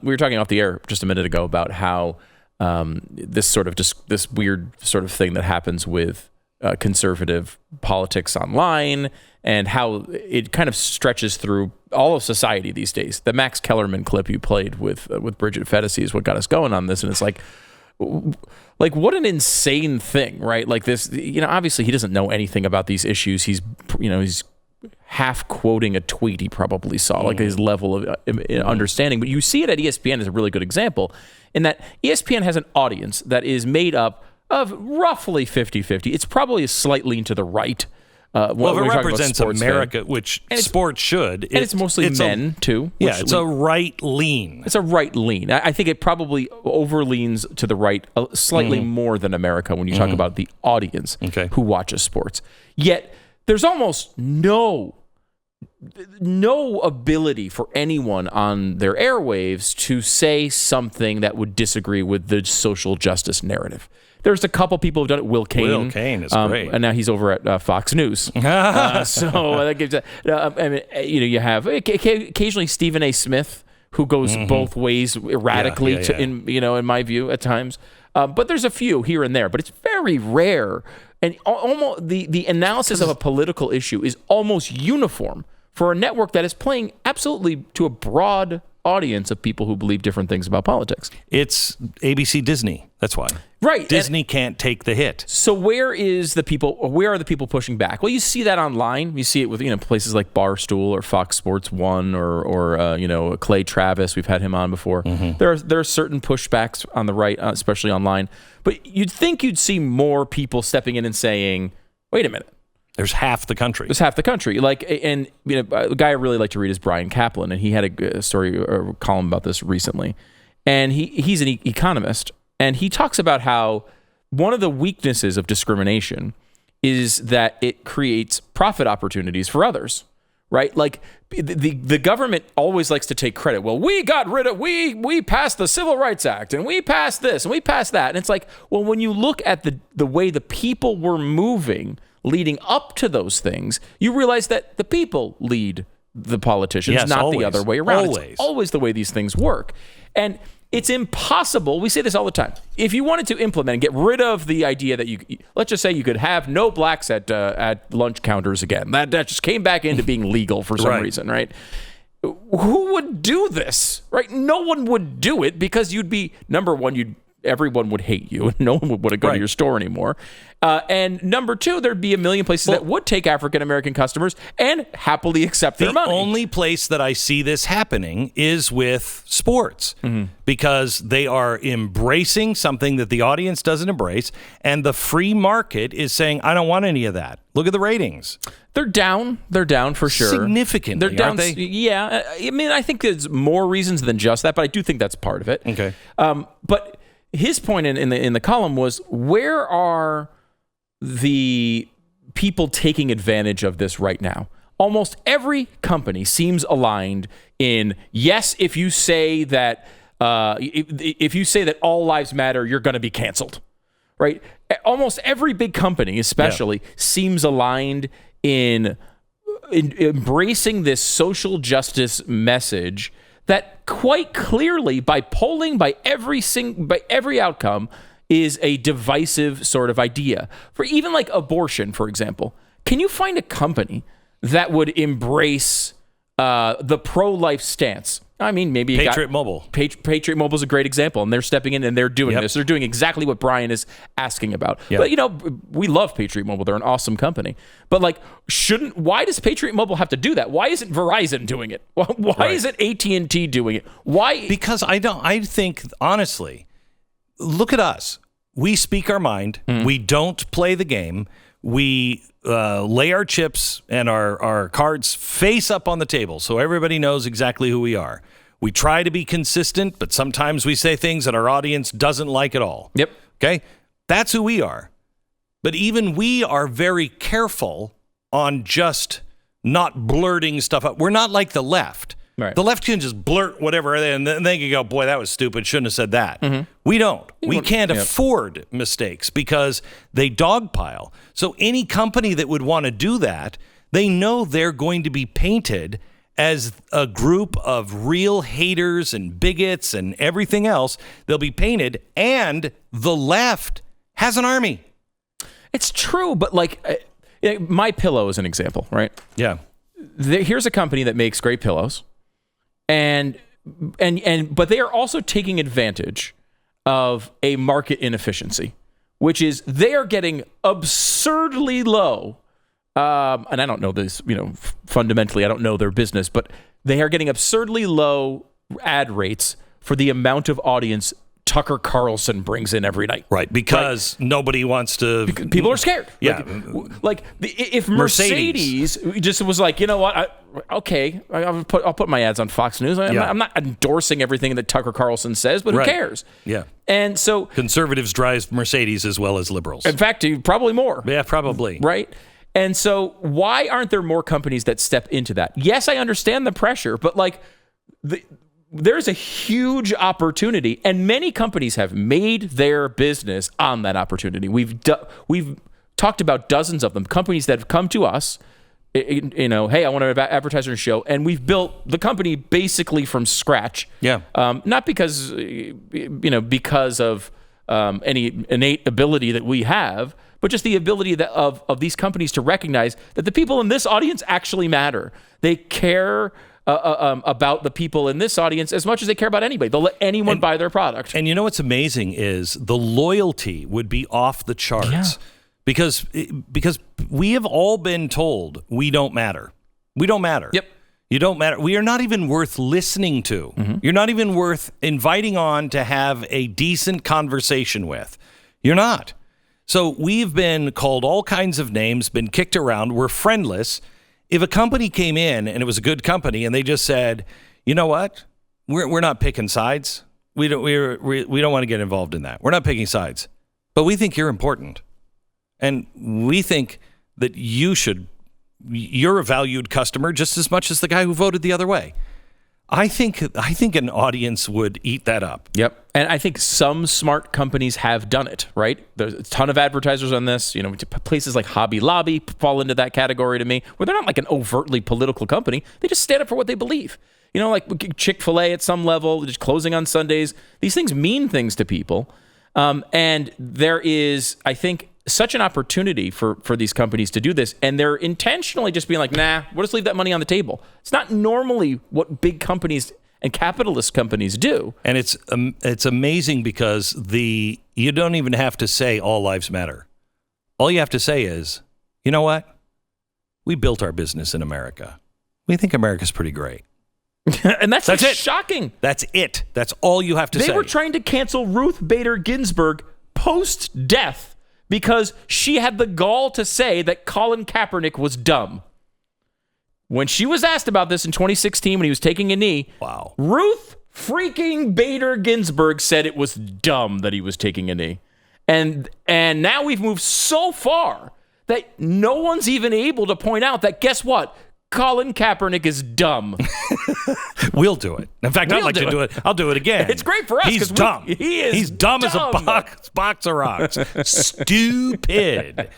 We were talking off the air just a minute ago about how this weird sort of thing that happens with conservative politics online and how it kind of stretches through all of society these days. The Max Kellerman clip you played with Bridget Fetisi is what got us going on this, and it's like what an insane thing, right? Like this, obviously he doesn't know anything about these issues. He's half quoting a tweet he probably saw, like his level of understanding. But you see it at ESPN as a really good example in that ESPN has an audience that is made up of roughly 50-50. It's probably a slight lean to the right. Well, it represents America, which sports should. And it's mostly men, too. Yeah, it's a right lean. It's a right lean. I think it probably overleans to the right slightly more than America when you talk about the audience who watches sports. Yet, there's almost no ability for anyone on their airwaves to say something that would disagree with the social justice narrative. There's a couple people who've done it. Will Cain. Will Cain is great. And now he's over at Fox News. So that gives you have occasionally Stephen A. Smith, who goes both ways erratically, in my view, at times. But there's a few here and there, but it's very rare. And almost the analysis of a political issue is almost uniform for a network that is playing absolutely to a broad audience of people who believe different things about politics. It's ABC Disney. That's why. Right. Disney can't take the hit. So where are the people pushing back? Well, you see that online. You see it with places like Barstool or Fox Sports 1 or Clay Travis. We've had him on before. There are certain pushbacks on the right, especially online. But you'd think you'd see more people stepping in and saying, "Wait a minute. There's half the country." There's half the country. A guy I really like to read is Brian Kaplan, and he had a story or column about this recently. And he's an economist, and he talks about how one of the weaknesses of discrimination is that it creates profit opportunities for others, right? Like the government always likes to take credit. Well, we passed the Civil Rights Act, and we passed this, and we passed that. And it's like, well, when you look at the way the people were moving leading up to those things, you realize that the people lead the politicians, not the other way around. It's always the way these things work. And it's impossible. We say this all the time. If you wanted to implement and get rid of the idea that let's just say you could have no blacks at lunch counters again. That just came back into being legal for some reason, right? Who would do this, right? No one would do it because you'd be, number one, everyone would hate you and no one would want to go to your store anymore. And number two, there'd be a million places that would take African-American customers and happily accept their money. The only place that I see this happening is with sports because they are embracing something that the audience doesn't embrace, and the free market is saying, I don't want any of that. Look at the ratings. They're down. They're down for sure. Significantly, they're down, aren't they? Yeah. I mean, I think there's more reasons than just that, but I do think that's part of it. Okay. But his point in the column was, where are the people taking advantage of this right now? Almost every company seems aligned in, yes, if you say that if you say that all lives matter, you're going to be canceled, right? Almost every big company, especially, seems aligned in embracing this social justice message that quite clearly, by polling, by every outcome, is a divisive sort of idea. For even like abortion, for example, can you find a company that would embrace the pro-life stance? I mean, maybe Patriot Mobile. Patriot Mobile is a great example, and they're stepping in and they're doing this. They're doing exactly what Brian is asking about. But we love Patriot Mobile; they're an awesome company. But why does Patriot Mobile have to do that? Why isn't Verizon doing it? Why isn't AT&T doing it? Why? Because I think honestly, look at us. We speak our mind. We don't play the game. We lay our chips and our cards face up on the table so everybody knows exactly who we are. We try to be consistent, but sometimes we say things that our audience doesn't like at all. Yep. Okay? That's who we are. But even we are very careful on just not blurting stuff up. We're not like the left. Right. The left can just blurt whatever, and then they can go, boy, that was stupid. Shouldn't have said that. We don't. We can't afford mistakes because they dogpile. So any company that would want to do that, they know they're going to be painted as a group of real haters and bigots and everything else. They'll be painted, and the left has an army. It's true, but like My Pillow is an example, right? Yeah. Here's a company that makes great pillows, but they are also taking advantage of a market inefficiency, which is they are getting absurdly low. And I don't know this, fundamentally, I don't know their business, but they are getting absurdly low ad rates for the amount of audience Tucker Carlson brings in every night. Right, because nobody wants to... People are scared. Yeah. If Mercedes just was like, you know what, I'll put my ads on Fox News. I'm not endorsing everything that Tucker Carlson says, but who cares? Yeah. And so... Conservatives drive Mercedes as well as liberals. In fact, probably more. Yeah, probably. Right? And so why aren't there more companies that step into that? Yes, I understand the pressure, but there's a huge opportunity, and many companies have made their business on that opportunity. We've talked about dozens of them, companies that have come to us, hey, I want to advertise on your show, and we've built the company basically from scratch. Yeah. Not because of any innate ability that we have, but just the ability of these companies to recognize that the people in this audience actually matter. They care about the people in this audience as much as they care about anybody. They'll let anyone buy their product. And what's amazing is the loyalty would be off the charts because we have all been told we don't matter. We don't matter. Yep. You don't matter. We are not even worth listening to. Mm-hmm. You're not even worth inviting on to have a decent conversation with. You're not. So we've been called all kinds of names, been kicked around. We're friendless. If a company came in and it was a good company and they just said, you know what, we're not picking sides. We don't want to get involved in that. We're not picking sides, but we think you're important, and we think that you're a valued customer just as much as the guy who voted the other way. I think an audience would eat that up. Yep. And I think some smart companies have done it, right? There's a ton of advertisers on this. Places like Hobby Lobby fall into that category to me, where they're not like an overtly political company. They just stand up for what they believe. Like Chick-fil-A at some level, just closing on Sundays. These things mean things to people. And there is, I think, such an opportunity for these companies to do this, and they're intentionally just being like, nah, we'll just leave that money on the table. It's not normally what big companies and capitalist companies do. And it's amazing because you don't even have to say all lives matter. All you have to say is, you know what? We built our business in America. We think America's pretty great. And that's it. Shocking. That's it. That's all you have to say. They were trying to cancel Ruth Bader Ginsburg post-death because she had the gall to say that Colin Kaepernick was dumb. When she was asked about this in 2016 when he was taking a knee, wow, Ruth freaking Bader Ginsburg said it was dumb that he was taking a knee. And now we've moved so far that no one's even able to point out that, guess what? Colin Kaepernick is dumb. We'll do it. In fact, I'd like to do it. I'll do it again. It's great for us. He's dumb. He is He's dumb dumb as a box of rocks. Stupid.